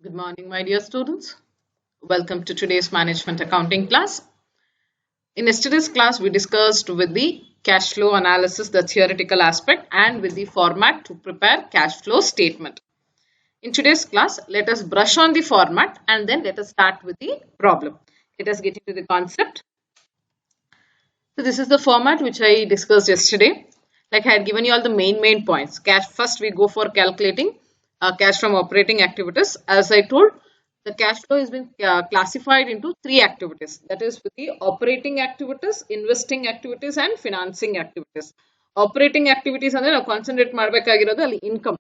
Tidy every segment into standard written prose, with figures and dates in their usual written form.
Good morning, my dear students. Welcome to today's management accounting class. In yesterday's class, we discussed with the cash flow analysis, the theoretical aspect, and with the format to prepare cash flow statement. In today's class, let us brush on the format and then let us start with the problem. Let us get into the concept. So this is the format which I discussed yesterday. Like I had given you all the main points. Cash first, we go for calculating cash from operating activities. As I told, the cash flow has been classified into three activities. That is with the operating activities, investing activities, and financing activities. Operating activities ಅಂದ್ರೆ ನಾವು concentrate ಮಾಡಬೇಕಾಗಿರೋದು ಅಲ್ಲಿ income.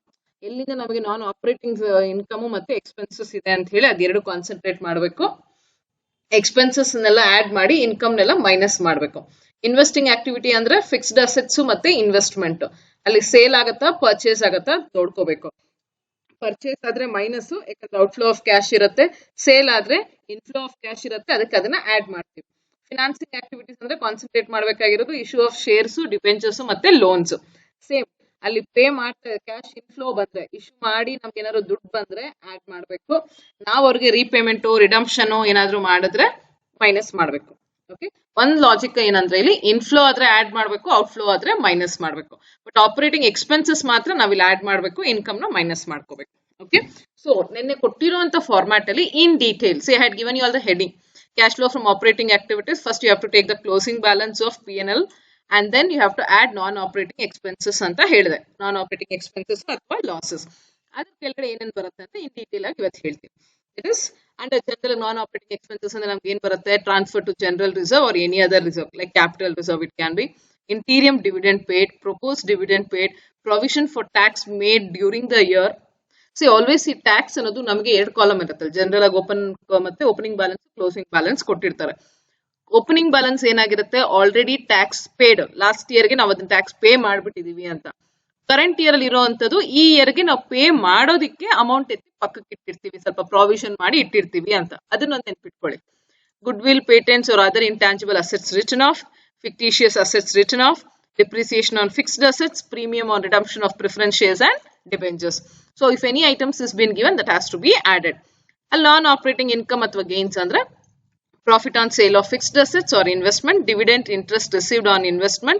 ಎಲ್ಲಿಂದ ನಮಗೆ ನಾನ್ operating income ಮತ್ತೆ expenses ಇದೆ ಅಂತ ಹೇಳಿ ಅದೆರಡು ಕಾನ್ಸಂಟ್ರೇಟ್ ಮಾಡಬೇಕು. ಎಕ್ಸ್ಪೆನ್ಸಸ್ ನೆಲ್ಲ ಆಡ್ ಮಾಡಿ ಇನ್ಕಮ್ ನೆಲ್ಲ ಮೈನಸ್ ಮಾಡಬೇಕು. ಇನ್ವೆಸ್ಟಿಂಗ್ ಆಕ್ಟಿವಿಟಿ ಅಂದ್ರೆ ಫಿಕ್ಸ್ಡ್ ಅಸೆಟ್ಸ್ ಮತ್ತೆ ಇನ್ವೆಸ್ಟ್ಮೆಂಟ್. ಅಲ್ಲಿ ಸೇಲ್ ಆಗತ್ತಾ ಪರ್ಚೇಸ್ ಆಗತ್ತಾ ನೋಡ್ಕೋಬೇಕು. ಪರ್ಚೇಸ್ ಆದ್ರೆ ಮೈನಸ್, ಯಾಕಂದ್ರೆ ಔಟ್ಫ್ಲೋ ಆಫ್ ಕ್ಯಾಶ್ ಇರುತ್ತೆ. ಸೇಲ್ ಆದ್ರೆ ಇನ್ಫ್ಲೋ ಆಫ್ ಕ್ಯಾಶ್ ಇರುತ್ತೆ, ಅದಕ್ಕೆ ಅದನ್ನ ಆಡ್ ಮಾಡ್ತೀವಿ. ಫಿನಾನ್ಸಿಂಗ್ ಆಕ್ಟಿವಿಟೀಸ್ ಅಂದ್ರೆ ಕಾನ್ಸಂಟ್ರೇಟ್ ಮಾಡಬೇಕಾಗಿರೋದು ಇಶ್ಯೂ ಆಫ್ ಶೇರ್ಸ್, ಡಿಬೆಂಚರ್ಸ್ ಮತ್ತೆ ಲೋನ್ಸ್. ಸೇಮ್ ಅಲ್ಲಿ ಪೇ ಮಾಡ್ತಾ ಕ್ಯಾಶ್ ಇನ್ಫ್ಲೋ ಬಂದ್ರೆ ಇಶ್ಯೂ ಮಾಡಿ ನಮ್ಗೆ ಏನಾದ್ರು ದುಡ್ಡು ಬಂದ್ರೆ ಆಡ್ ಮಾಡ್ಬೇಕು. ನಾವು ಅವ್ರಿಗೆ ರೀಪೇಮೆಂಟ್ ರಿಡಂಪ್ಷನ್ ಏನಾದ್ರು ಮಾಡಿದ್ರೆ ಮೈನಸ್ ಮಾಡ್ಬೇಕು. ಓಕೆ, ಒಂದ್ ಲಾಜಿಕ್ ಏನಂದ್ರೆ ಇಲ್ಲಿ ಇನ್ಫ್ಲೋ ಆದ್ರೆ ಆಡ್ ಮಾಡ್ಬೇಕು, ಔಟ್ಫ್ಲೋ ಆದ್ರೆ ಮೈನಸ್ ಮಾಡ್ಬೇಕು. ಬಟ್ ಆಪರೇಟಿಂಗ್ ಎಕ್ಸ್ಪೆನ್ಸಸ್ ಮಾತ್ರ ನಾವಿಲ್ಲಿ ಆಡ್ ಮಾಡ್ಬೇಕು, ಇನ್ಕಮ್ ನ ಮೈನಸ್ ಮಾಡ್ಕೋಬೇಕು. ಓಕೆ, ಸೊ ನಿನ್ನೆ ಕೊಟ್ಟಿರುವಂತ ಫಾರ್ಮ್ಯಾಟ್ ಅಲ್ಲಿ in details I had given you all the heading. Cash flow from operating activities. First you have to take the closing balance of P&L and then you have to add non-operating expenses ಅಂತ ಹೇಳಿದೆ. Non-operating expenses ಅಥವಾ losses. ಅದ್ರ ಕೆಳಗಡೆ ಏನೇನು ಬರುತ್ತೆ ಅಂತ ಇನ್ detail ಆಗಿ ಇವತ್ತು ಹೇಳ್ತೀನಿ. It is under general non-operating expenses ಅಂದ್ರೆ ನಮ್ಗೆ ಏನ್ ಬರುತ್ತೆ? Transfer to general reserve or any other reserve like capital reserve it can be. Interim dividend paid, proposed dividend paid, provision for tax made during the year. C always ಈ tax ಅನ್ನೋದು ನಮಗೆ ಎರಡು column ಇರುತ್ತೆ. General ಆಗಿ ಮತ್ತೆ opening balance, closing balance ಕೊಟ್ಟಿರ್ತಾರೆ. Opening balance ಏನಾಗಿರುತ್ತೆ? Already tax paid, last ಇಯರ್ಗೆ ನಾವು ಅದನ್ನ ಟ್ಯಾಕ್ಸ್ ಪೇ ಮಾಡ್ಬಿಟ್ಟಿದೀವಿ ಅಂತ. ಕರೆಂಟ್ ಇಯರ್ ಅಲ್ಲಿ ಇರುವಂತದ್ದು ಈ ಇಯರ್ಗೆ ನಾವು ಪೇ ಮಾಡೋದಿಕ್ಕೆ ಅಮೌಂಟ್ ಎತ್ತಿ ಪಕ್ಕಕ್ಕೆ ಇಟ್ಟಿರ್ತೀವಿ, ಸ್ವಲ್ಪ ಪ್ರಾವಿಷನ್ ಮಾಡಿ ಇಟ್ಟಿರ್ತೀವಿ ಅಂತ. ಅದನ್ನೊಂದು ನೆನ್ಪಿಟ್ಕೊಳ್ಳಿ. Good will, patents or other intangible assets written off, fictitious assets written off, depreciation on fixed assets, premium on redemption of preference shares and debentures. So if any items is been given, that has to be added. A non-operating income athwa gains andre profit on sale of fixed assets or investment, dividend interest received on investment,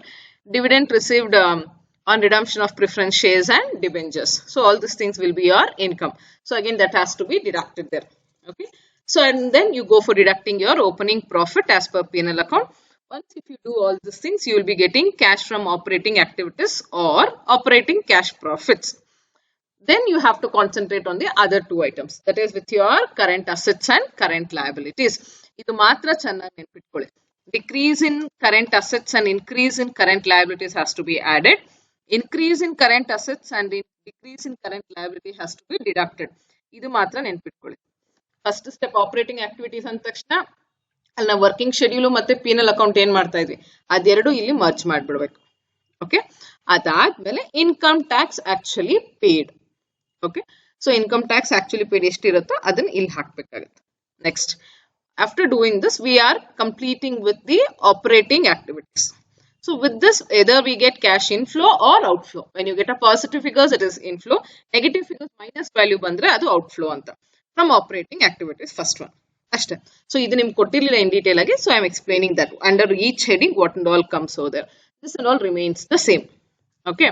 dividend received on redemption of preference shares and debentures. So all these things will be your income. So again that has to be deducted there. Okay. So and then you go for deducting your opening profit as per P&L account. Once if you do all these things, you will be getting cash from operating activities or operating cash profits. Then you have to concentrate on the other two items, that is with your current assets and current liabilities. Idu matra channagi nenpitkolli. Decrease in current assets and increase in current liabilities has to be added. Increase in current assets and decrease in current liability has to be deducted. Idu matra nenpitkolli. First step operating activities ಅಂದ ತಕ್ಷಣ ಅಲ್ಲಿ ನಾವು working schedule ಮತ್ತೆ P&L account ಏನ್ ಮಾಡ್ತಾ ಇದ್ವಿ ಅದೆರಡು ಇಲ್ಲಿ ಮರ್ಜ್ ಮಾಡ್ಬಿಡ್ಬೇಕು. ಓಕೆ, ಅದಾದ್ಮೇಲೆ income tax actually paid. Okay, so income tax actually paid ಎಷ್ಟಿರುತ್ತೋ ಅದನ್ನ ಇಲ್ಲಿ ಹಾಕ್ಬೇಕಾಗುತ್ತೆ. Next, after doing this we are completing with the operating activities. So with this either we get cash inflow or outflow. When you get a positive figures it is inflow, negative figures minus value ಬಂದ್ರೆ ಅದು outflow ಅಂತ. From operating activities first one ಅಷ್ಟೇ. So ಇದು ನಿಮ್ಗೆ ಕೊಟ್ಟಿರ್ಲಿಲ್ಲ in detail ಆಗಿ, so I am explaining that under each heading what and all comes over there. This and all remains the same. Okay,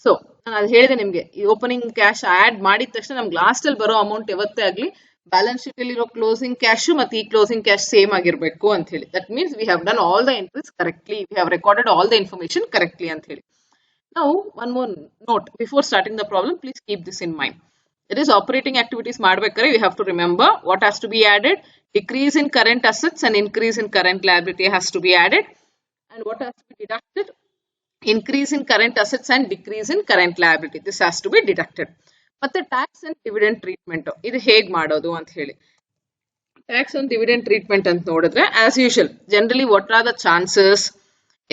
so ನಾನು ಅದು ಹೇಳಿದೆ ನಿಮ್ಗೆ, ಈ ಓಪನಿಂಗ್ ಕ್ಯಾಶ್ ಆಡ್ ಮಾಡಿದ ತಕ್ಷಣ ನಮ್ಗೆ ಲಾಸ್ಟ್ ಅಲ್ಲಿ ಬರೋ ಅಮೌಂಟ್ ಯಾವತ್ತೇ ಆಗ್ಲಿ ಬ್ಯಾಲೆನ್ಸ್ ಶೀಟ್ ಅಲ್ಲಿ ಇರೋ ಕ್ಲೋಸಿಂಗ್ ಕ್ಯಾಶ್ ಮತ್ತೆ ಈ ಕ್ಲೋಸಿಂಗ್ ಕ್ಯಾಶ್ ಸೇಮ್ ಆಗಿರ್ಬೇಕು ಅಂತ ಹೇಳಿ. That means we have done all the entries correctly, we have recorded all the information correctly ಅಂತ ಹೇಳಿ. ನಾವು one more note before starting the problem, please keep this in mind. It is operating activities ಮಾಡ್ಬೇಕಾದ್ರೆ we have to remember what has to be added. Decrease in current assets and increase in current liability has to be added. And what has to be deducted? Increase in current assets and decrease in current liability. This has to be deducted. ಮತ್ತೆ tax and dividend treatment ಇದು ಹೇಗ್ ಮಾಡೋದು ಅಂತ ಹೇಳಿ. Tax and dividend treatment ಅಂತ ನೋಡಿದ್ರೆ as usual generally what are the chances,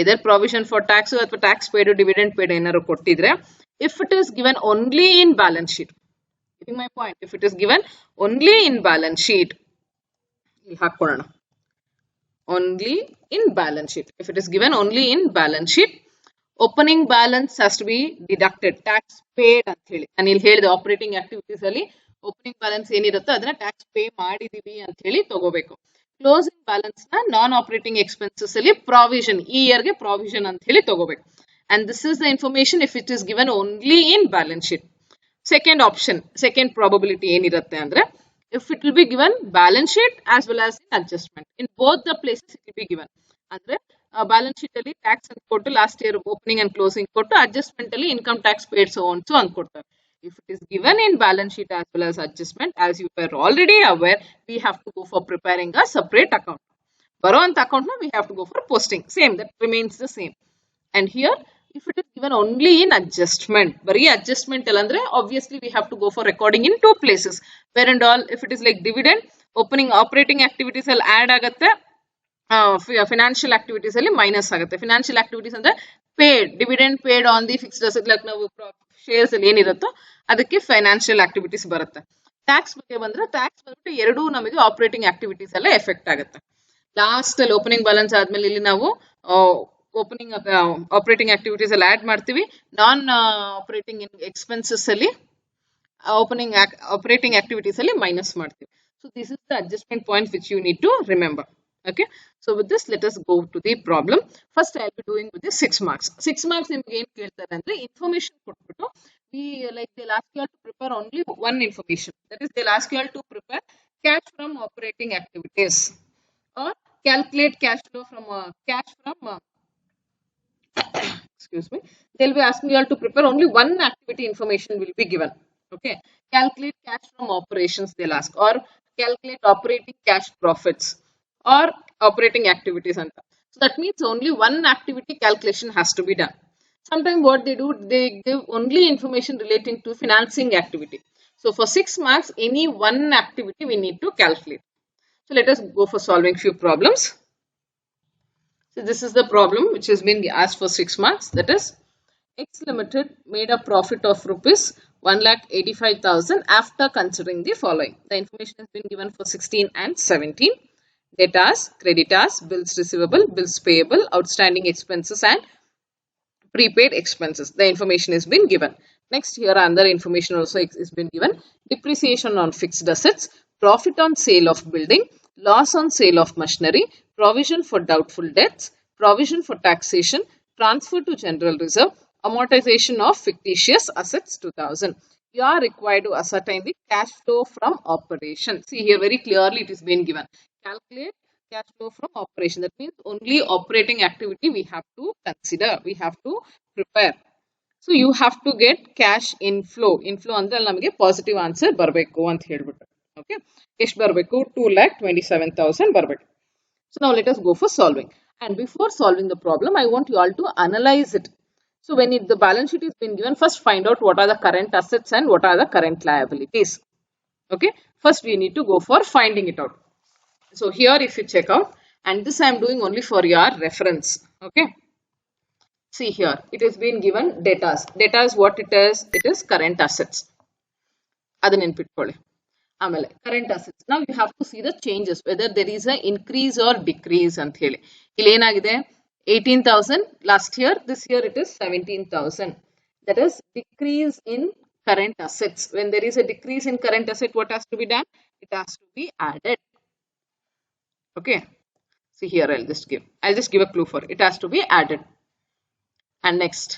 ಇದರ್ provision for tax ಅಥವಾ ಟ್ಯಾಕ್ಸ್ ಪೇಡ್ ಡಿವಿಡೆಂಡ್ ಪೇಡ್ ಏನಾದ್ರು ಕೊಟ್ಟಿದ್ರೆ, if it is given only in balance sheet, my point, if it is given only in balance sheet, ಹಾಕೋಣ only in balance sheet. If it is given only in balance sheet, opening balance has to be deducted, tax paid ಅಂತ ಹೇಳಿ. ನಾನು ಇಲ್ಲಿ ಹೇಳಿದೆ operating activities ಅಲ್ಲಿ opening balance ಏನಿರುತ್ತೋ ಅದನ್ನ tax pay ಮಾಡಿದೀವಿ ಅಂತ ಹೇಳಿ ತಗೋಬೇಕು. ಕ್ಲೋಸಿಂಗ್ ಬ್ಯಾಲೆನ್ಸ್ ನ ನಾನ್ ಆಪರೇಟಿಂಗ್ ಎಕ್ಸ್ಪೆನ್ಸಸ್ ಅಲ್ಲಿ ಪ್ರಾವಿಷನ್, ಈ ಇಯರ್ ಗೆ ಪ್ರಾವಿಷನ್ ಅಂತ ಹೇಳಿ ತಗೋಬೇಕು. And this is the information if it is given only in balance sheet. Second option, second probability ಏನಿರುತ್ತೆ ಅಂದ್ರೆ if it will be given balance sheet as well as in adjustment, in both the places it will be given. ಅಂದ್ರೆ balance sheet ಅಲ್ಲಿ tax ಅಂತ ಕೊಟ್ಟು last year opening and closing ಕೊಟ್ಟು adjustment ಅಲ್ಲಿ income tax paid so ಅಂತ ಕೊಡ್ತಾರೆ. If it is given in balance sheet as well as adjustment, as you were already aware, we have to go for preparing a separate account. ಬರೋ ಅಂತ account ನ we have to go for posting. Same, that remains the same. And here if it is given only in adjustment, bari adjustment allandre obviously we have to go for recording in two places. Where and all, if it is like dividend, opening operating activities all add agutte, financial activities alli minus agutte. Financial activities andre paid, dividend paid on the fixed asset, like ನಾವು shares ಅಲ್ಲಿ ಏನಿರುತ್ತೋ ಅದಕ್ಕೆ financial activities ಬರುತ್ತೆ. Tax ಬಗ್ಗೆ ಬಂದ್ರೆ tax ಬಂದ್ಬಿಟ್ಟು ಎರಡೂ ನಮಗೆ operating activities ಎಲ್ಲ ಎಫೆಕ್ಟ್ ಆಗುತ್ತೆ. ಲಾಸ್ಟ್ ಅಲ್ಲಿ ಓಪನಿಂಗ್ ಬ್ಯಾಲೆನ್ಸ್ ಆದ್ಮೇಲೆ ಇಲ್ಲಿ ನಾವು ಓಪನಿಂಗ್ ಆಪರೇಟಿಂಗ್ ಆಕ್ಟಿವಿಟೀಸ್ ಅಲ್ಲಿ ಆಡ್ ಮಾಡ್ತೀವಿ. ನಾನ್ ಆಪರೇಟಿಂಗ್ ಎಕ್ಸ್ಪೆನ್ಸಸ್ ಅಲ್ಲಿ ಓಪನಿಂಗ್ ಆಪರೇಟಿಂಗ್ ಆಕ್ಟಿವಿಟೀಸ್ ಅಲ್ಲಿ ಮೈನಸ್ ಮಾಡ್ತೀವಿ. So this is the adjustment point which you need to remember. Okay, so with this let us go to the problem. First I will be doing with the 6 marks. 6 marks nimage ಏನು ಕೇಳ್ತಾರೆ ಅಂದ್ರೆ information ಕೊಟ್ಬಿಟ್ಟು we like they'll ask you all to prepare only one information. That is, they'll ask you all to prepare cash from operating activities or calculate cash flow from excuse me, they'll be asking you all to prepare only one activity information will be given. Okay, calculate cash from operations they'll ask, or calculate operating cash profits or operating activities anta. So that means only one activity calculation has to be done. Sometimes what they do, they give only information relating to financing activity. So for 6 marks, any one activity we need to calculate. So let us go for solving few problems. So this is the problem which has been asked for 6 marks. That is, X Limited made a profit of rupees 1,85,000 after considering the following. The information has been given for 16 and 17. Debtors, creditors, bills receivable, bills payable, outstanding expenses and prepaid expenses. The information has been given. Next, here another information also is been given. Depreciation on fixed assets, profit on sale of building, loss on sale of machinery, provision for doubtful debts, provision for taxation, transfer to general reserve, amortization of fictitious assets 2000. You are required to ascertain the cash flow from operation. See here very clearly it is been given. Calculate cash flow from operation. That means only operating activity we have to consider, we have to prepare. So you have to get cash inflow. Inflow andre namage positive answer barbeku ant helbiಟ್ಟು. Okay, ಎಷ್ಟು ಬರಬೇಕು? 2,27,000 ಬರಬೇಕು. So now let us go for solving. And before solving the problem, I want you all to analyze it. So when the balance sheet is been given, first find out what are the current assets and what are the current liabilities. Okay, first we need to go for finding it out. So here if you check out, and this I am doing only for your reference. Okay, see here it has been given debtors. Debtors, what it is? It is current assets. Adan ನೆನಪಿಟ್ಕೊಳ್ಳಿ. ಆಮೇಲೆ current assets. Now you have to see the changes, whether there is a increase or decrease ಅಂತ ಹೇಳಿ. ಇಲ್ಲಿ ಏನಾಗಿದೆ? 18,000 last year, this year it is 17,000. That is decrease in current assets. When there is a decrease in current asset, what has to be done? It has to be added. Okay, see here I'll just give a clue for it. It has to be added. And next,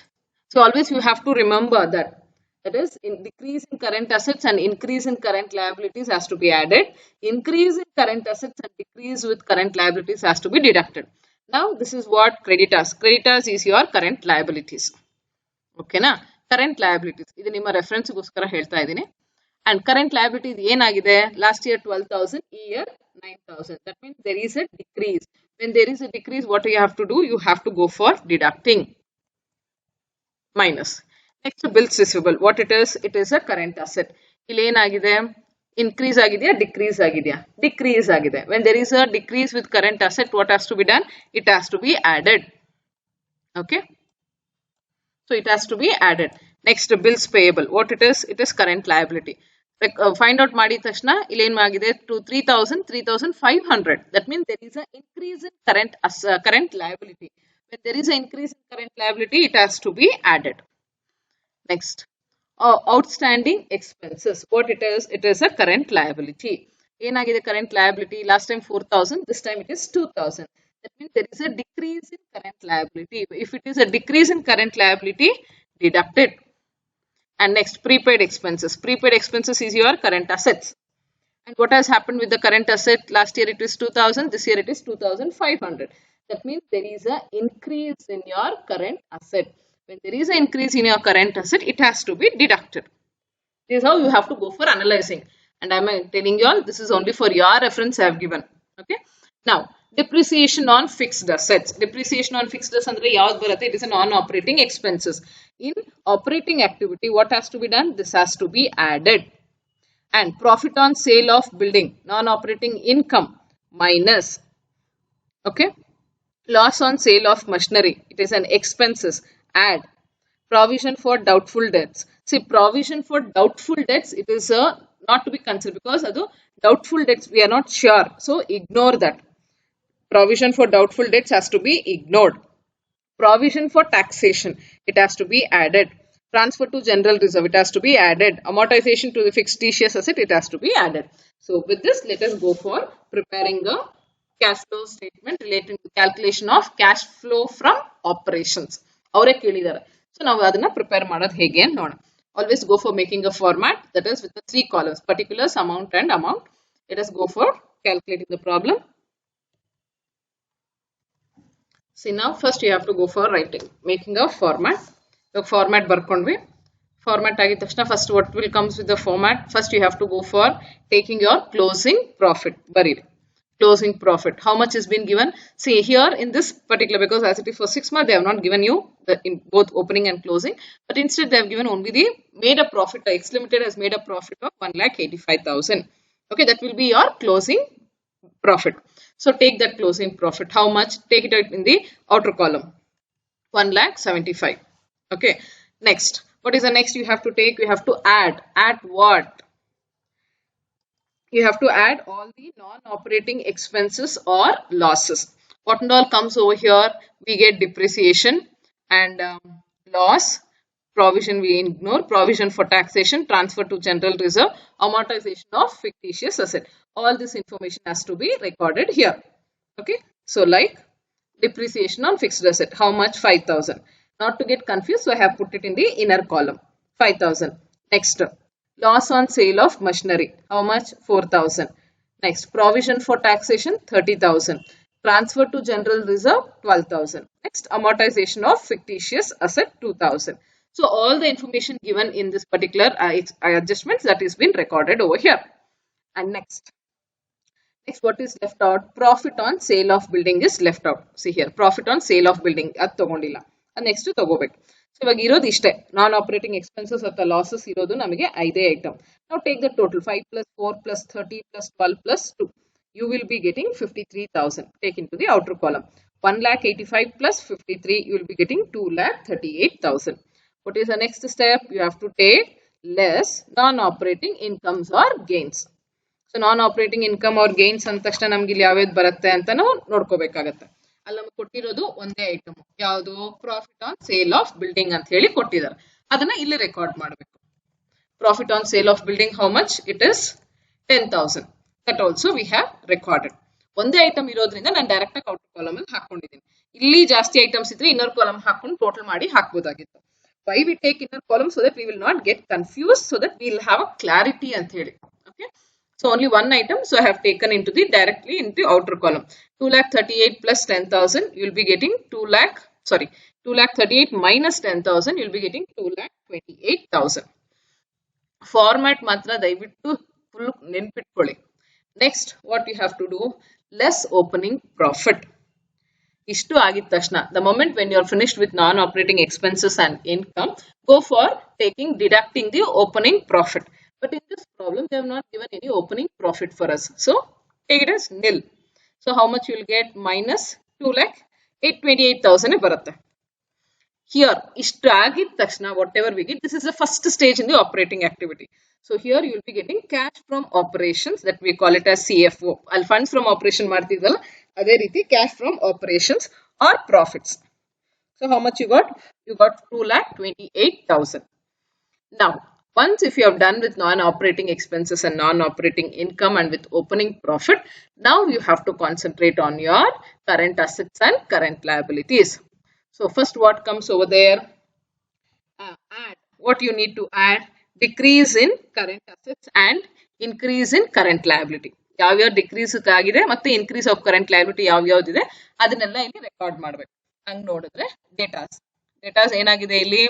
so always you have to remember that is in decrease in current assets and increase in current liabilities has to be added. Increase in current assets and decrease with current liabilities has to be deducted. Now this is what creditors. Creditors is your current liabilities. Okay na? Current liabilities. Idu nimma reference goskara ಹೇಳ್ತಾ ಇದೀನಿ. And current liabilities ಏನಾಗಿದೆ? Last year 12,000, year 9,000. That means there is a decrease. When there is a decrease, what you have to do? You have to go for deducting. Minus. Next, bills receivable. What it is? It is a current asset. ಇಲ್ಲಿ ಏನಾಗಿದೆ? Increase ಆಗಿದೆಯಾ? Decrease ಆಗಿದೆಯಾ? Decrease ಆಗಿದೆ. When there is a decrease with current asset, what has to be done? It has to be added. Okay. So it has to be added. Next, bills payable. What it is? It is current liability. Find out ಮಾಡಿದ ತಕ್ಷಣ ಇಲ್ಲಿ ಏನಾಗಿದೆ? to 3,000, 3,500. That means there is an increase in current liability. When there is an increase in current liability, it has to be added. Next, outstanding expenses. What it is a current liability. ಏನಗಿದೆ current liability? Last time 4,000, this time it is 2,000. That means there is a decrease in current liability. If it is a decrease in current liability, deduct it. And next, prepaid expenses. Prepaid expenses is your current assets. And what has happened with the current asset? Last year it was 2,000, this year it is 2,500. That means there is an increase in your current asset. When there is an increase in your current asset, it has to be deducted. This is how you have to go for analyzing. And I am telling you all, this is only for your reference I have given. Okay. Now, depreciation on fixed assets. Depreciation on fixed assets, it is a non-operating expenses. In operating activity, what has to be done? This has to be added. And profit on sale of building, non-operating income minus, okay, loss on sale of machinery, it is an expenses, add provision for doubtful debts. See, provision for doubtful debts, it is not to be considered because although doubtful debts we are not sure, so ignore that. Provision for doubtful debts has to be ignored. Provision for taxation, it has to be added. Transfer to general reserve, it has to be added. Amortization to the fictitious asset, it has to be added. So with this, let us go for preparing the cash flow statement relating to calculation of cash flow from operations. Avare kelidare. So now adana prepare madadu hege anta nodoಣ. Always go for making a format, that is with the 3 columns, particulars, amount and amount. Let us go for calculating the problem. See, now first you have to go for writing, making a format. The format ಬರ್ಕೊಂಡ್ವಿ. Format ಆಗಿದ ತಕ್ಷಣ first what will comes with the format? First you have to go for taking your closing profit. ಬರೀರಿ. Closing profit. How much is been given? See here in this particular, because as it is for 6 months, they have not given you the in both opening and closing, but instead they have given only the made a profit. X Limited has made a profit of 1,85,000. Okay, that will be your closing profit. So take that closing profit. How much? Take it out in the outer column. 1,75,000. Okay. Next, what is the next you have to take? You have to add. Add what? You have to add all the non-operating expenses or losses. What and all comes over here? We get depreciation and loss. Provision we ignore. Provision for taxation. Transfer to general reserve. Amortization of fictitious asset. All this information has to be recorded here. Okay. So like depreciation on fixed asset. How much? 5,000. Not to get confused, so I have put it in the inner column. 5,000. Next, loss on sale of machinery. How much? 4,000. Next, provision for taxation. 30,000. Transfer to general reserve. 12,000. Next, amortization of fictitious asset. 2,000. So all the information given in this particular adjustments, that is been recorded over here. And next, what is left out? Profit on sale of building is left out. See here, profit on sale of building. Adu ತಗೊಂಡಿಲ್ಲ. Next ತಗೋಬೇಕು. So ಇವಾಗ ಇರೋದು ಇಷ್ಟೇ, ನಾನ್ operating expenses ಅಥವಾ losses ಇರೋದು ನಮಗೆ 5 item. ನಾವು take the total 5 plus 4 plus 30 plus 12 plus 2. You will be getting 53,000. Take into the outer column. 1,85,000 plus 53, you will be getting 2,38,000. What is the next step? You have to take less non-operating incomes or gains. So non-operating income or gains ಅಂದ ತಕ್ಷಣ ನಮ್ಗೆ ಇಲ್ಲಿ ಯಾವ್ದು ಬರುತ್ತೆ ಅಂತ ನಾವು ನೋಡ್ಕೋಬೇಕಾಗತ್ತೆ. ಅಲ್ಲಿ ನಮಗೆ ಕೊಟ್ಟಿರೋದು ಒಂದೇ ಐಟಮ್, ಯಾವುದು? Profit on sale of building ಅಂತ ಹೇಳಿ ಕೊಟ್ಟಿದ್ದಾರೆ. ಅದನ್ನ ಇಲ್ಲಿ ರೆಕಾರ್ಡ್ ಮಾಡಬೇಕು. Profit on sale of building, how much? It is 10,000. That also we have recorded. ಒಂದೇ ಐಟಮ್ ಇರೋದ್ರಿಂದ ನಾನು ಡೈರೆಕ್ಟ್ ಆಗಿ ಔಟರ್ ಕಾಲಮ್ ಅಲ್ಲಿ ಹಾಕೊಂಡಿದ್ದೀನಿ. ಇಲ್ಲಿ ಜಾಸ್ತಿ ಐಟಮ್ಸ್ ಇದ್ರೆ ಇನ್ನರ್ ಕಾಲಮ್ ಹಾಕೊಂಡು ಟೋಟಲ್ ಮಾಡಿ ಹಾಕಬಹುದಾಗಿತ್ತು. Why we take inner column? So that we will not get confused, so that we will have a clarity and theory. Okay. So only one item. So I have taken into the directly into outer column. 2,38,000 plus 10,000. You will be getting 2,38,000 minus 10,000. You will be getting 2,28,000. Format matra dayaviಟ್ಟು full ನೆನಪಿಟ್ಕೊಳ್ಳಿ. Next, what you have to do? Less opening profit. ಇಷ್ಟು ಆಗಿದ ತಕ್ಷಣ, the moment when you are finished with non-operating expenses and income, go for deducting the opening profit. But in this problem, they have not given any opening profit for us. So take it as nil. So how much you will get? Minus 2,28,000 ಬರುತ್ತೆ. Here, ಇಷ್ಟು ಆಗಿದ ತಕ್ಷಣ, whatever we get, this is the first stage in the operating activity. So here you will be getting cash from operations, that we call it as CFO. Al funds from operation ಮಾಡ್ತಿದ್ವಲ್ಲ, ಅದೇ ರೀತಿ cash from operations or profits. So how much you got? You got 2,28,000. Now, once if you have done with non-operating expenses and non-operating income and with opening profit, now you have to concentrate on your current assets and current liabilities. So first what comes over there? Add. What you need to add? Decrease in current assets and increase in current liability. ಯಾವ್ಯಾವ decrease ಆಗಿದೆ ಮತ್ತೆ increase of current liability ಯಾವ್ಯಾವ್ದಿದೆ ಅದನ್ನೆಲ್ಲ ಇಲ್ಲಿ record ಮಾಡಬೇಕು. ಹಂಗೆ ನೋಡಿದ್ರೆ datas ಏನಾಗಿದೆ ಇಲ್ಲಿ?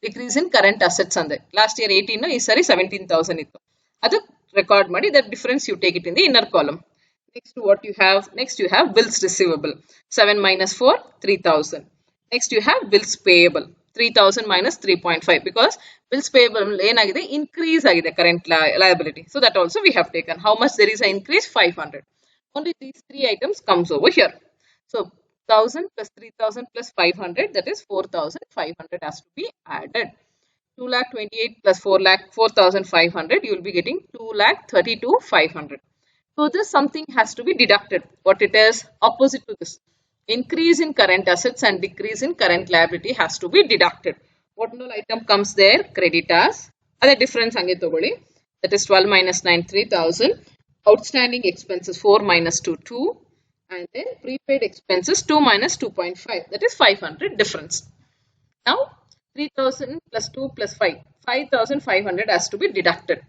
ಡಿಕ್ರೀಸ್ ಇನ್ ಕರೆಂಟ್ ಅಸೆಟ್ಸ್ ಅಂದೆ. ಲಾಸ್ಟ್ ಇಯರ್ 18, ಈ ಸರಿ 17,000 ಇತ್ತು. ಅದು ರೆಕಾರ್ಡ್ ಮಾಡಿ, that difference you take it in the inner column. Next what you have? Next you have bills receivable. 7 minus 4, 3,000. Next you have bills payable. 3,000 minus 3.5 because bills payable ಏನಾಗಿದೆ? increase ಆಗಿದೆ current liability. So that also we have taken. How much there is an increase? 500. Only these three items comes over here. So 1,000 plus 3,000 plus 500, that is 4,500 has to be added. 2,28,000 plus 4,500, you will be getting 2,32,500. So this something has to be deducted. What it is? Opposite to this. Increase in current assets and decrease in current liability has to be deducted. What no item comes there? Creditors. Other difference hange togoli. That is 12 minus 9, 3,000. Outstanding expenses 4 minus 2, 2. And then prepaid expenses 2 minus 2.5. That is 500 difference. Now 3,000 plus 2 plus 5. 5,500 has to be deducted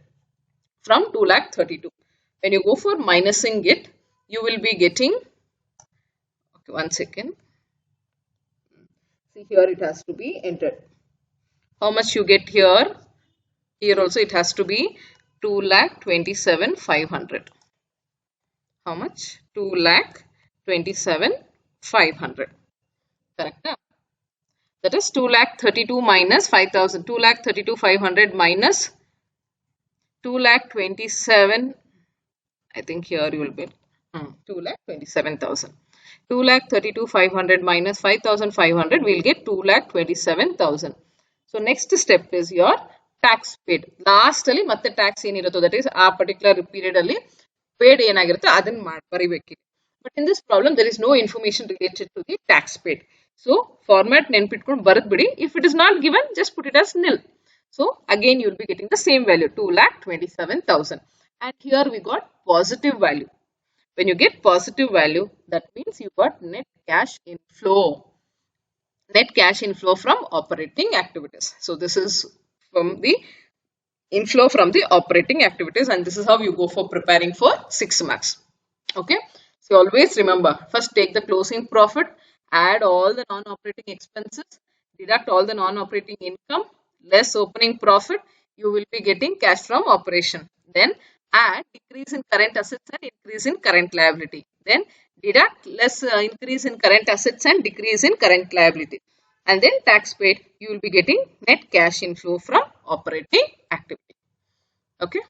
from 2,32,000. When you go for minusing it, you will be getting, okay, 1 second. See here it has to be entered. How much you get here? Here also it has to be 2,27,500. How much? 2,27,500. Correct? Huh? That is 2,32,000 minus 5,000. 2,32,500 minus 2,27,000. I think here you will be 2,27,000. 2,32,500 minus 5,500, we will get 2,27,000. So next step is your tax paid. Last ali matte tax eniruttho, that is a particular period ali paid enagirutte adanna baribeki. But in this problem there is no information related to the tax paid. So format nenpitkondu barad bidi. If it is not given, just put it as nil. So again you will be getting the same value, 2,27,000. And here we got positive value. When you get positive value, that means you got net cash inflow. Net cash inflow from operating activities. So this is from the inflow from the operating activities, and this is how you go for preparing for 6 marks. Okay. So always remember, first take the closing profit, add all the non-operating expenses, deduct all the non-operating income, less opening profit, you will be getting cash from operation. Then add decrease in current assets and increase in current liability. Then deduct less increase in current assets and decrease in current liability. And then tax paid, you will be getting net cash inflow from operating activity. Okay.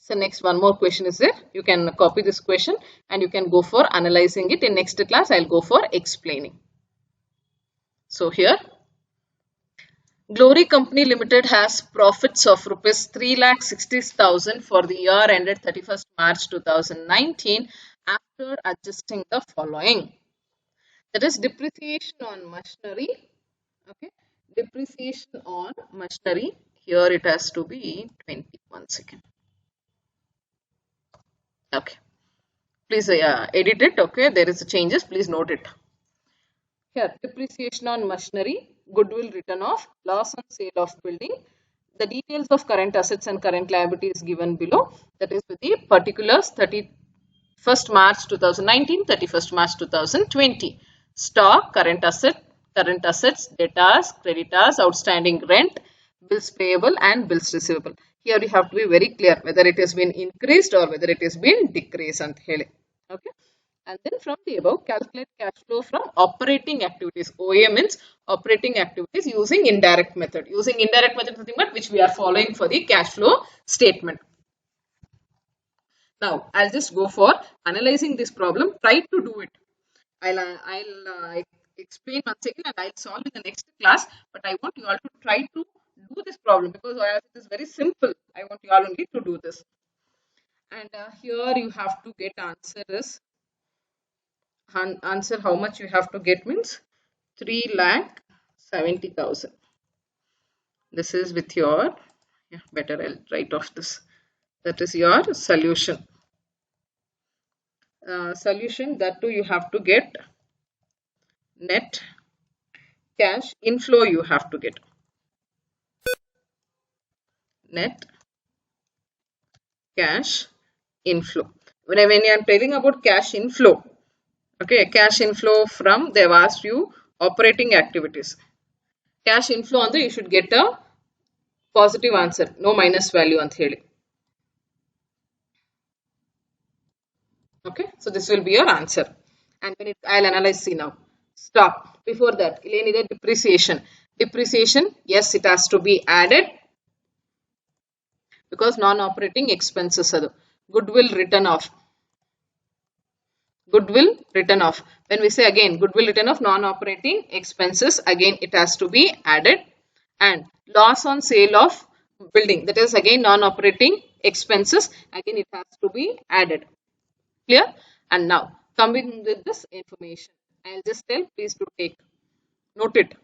So next one more question is there. You can copy this question and you can go for analyzing it. In next class, I'll go for explaining. So here, Glory Company Limited has profits of rupees 3,60,000 for the year ended 31st March 2019 after adjusting the following. That is depreciation on machinery. Okay, depreciation on machinery. Here it has to be 21 second. Okay, please edit it. Okay, there is a changes. Please note it. Here, depreciation on machinery, goodwill written off, loss on sale of building. The details of current assets and current liability is given below. That is with the particulars 31st March 2019, 31st March 2020. Stock, current assets, debtors, creditors, outstanding rent, bills payable and bills receivable. Here you have to be very clear whether it has been increased or whether it has been decreased. Okay. And then from the above, calculate cash flow from operating activities. OA means operating activities using indirect method. Using indirect method is nothing but which we are following for the cash flow statement. Now, I'll just go for analyzing this problem. Try to do it. I'll explain once again and I'll solve in the next class. But I want you all to try to do this problem because it is very simple. I want you all only to do this. And here you have to get answer is answer how much you have to get means 3,70,000. This is with your, yeah, better I'll write off this. That is your solution. Solution, that too you have to get net cash inflow, you have to get net cash inflow. When I am telling about cash inflow, okay, cash inflow from, they've asked you operating activities. Cash inflow on the, you should get a positive answer, no minus value on ಹೇಳಿ. Okay, so this will be your answer. And when it, I'll analyze, see now. Stop. Before that, depreciation. Depreciation, yes, it has to be added because non-operating expenses adu. Goodwill written off. Goodwill written off. When we say again goodwill written off, non-operating expenses, again it has to be added. And loss on sale of building, that is again non-operating expenses, again it has to be added. Clear? And now coming with this information, I'll just tell, please do take note it.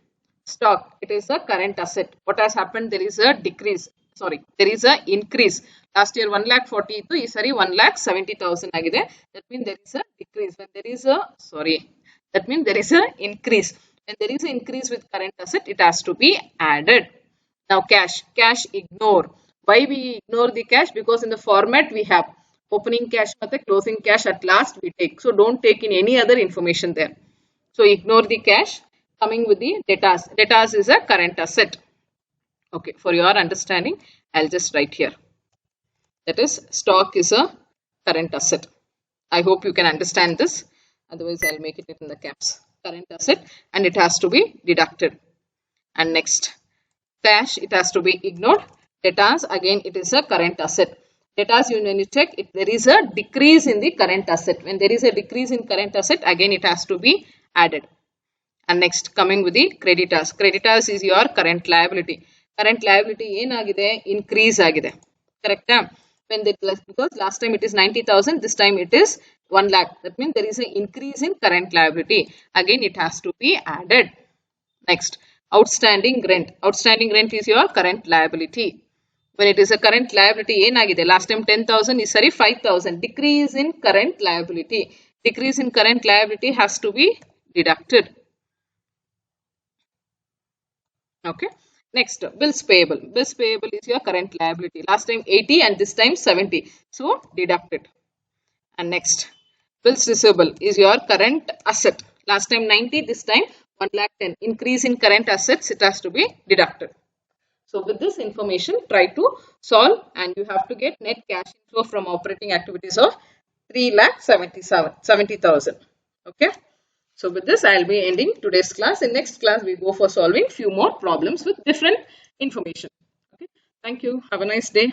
Stock, it is a current asset. What has happened? There is a decrease. Sorry, there is a increase. Last year 1,40,000 ಇತ್ತು, ಈ ಸರಿ 1,70,000 ಆಗಿದೆ. That means there is a decrease. When there is a, sorry, that means there is a increase. When there is an increase with current asset, it has to be added. Now cash, cash ignore. Why we ignore the cash? Because in the format we have opening cash ಮತ್ತೆ closing cash at last we take. So don't take in any other information there. So ignore the cash. Coming with the debtors. Debtors is a current asset. Okay, for your understanding, I'll just write here. That is, stock is a current asset. I hope you can understand this. Otherwise, I'll make it in the caps. Current asset, and it has to be deducted. And next, cash, it has to be ignored. Debtors, again, it is a current asset. Debtors, when you check, there is a decrease in the current asset. When there is a decrease in current asset, again, it has to be added. And next, coming with the creditors. Creditors is your current liability. Current liability ಏನಾಗಿದೆ? Increase ಆಗಿದೆ. Correct? When they, because last time it is 90,000, this time it is 1 lakh. That means there is an increase in current liability. Again, it has to be added. Next, outstanding rent. Outstanding rent is your current liability. When it is a current liability, ಏನಾಗಿದೆ? Last time 10,000, is sorry 5,000. Decrease in current liability. Decrease in current liability has to be deducted. Okay. Next, bills payable. Bills payable is your current liability. Last time 80 and this time 70. So deducted. And next, bills receivable is your current asset. Last time 90, this time 1,10,000. Increase in current assets, it has to be deducted. So with this information, try to solve, and you have to get net cash inflow from operating activities of 3,70,000. Okay. So with this, I'll be ending today's class. In next class, we go for solving few more problems with different information. Okay. Thank you. Have a nice day.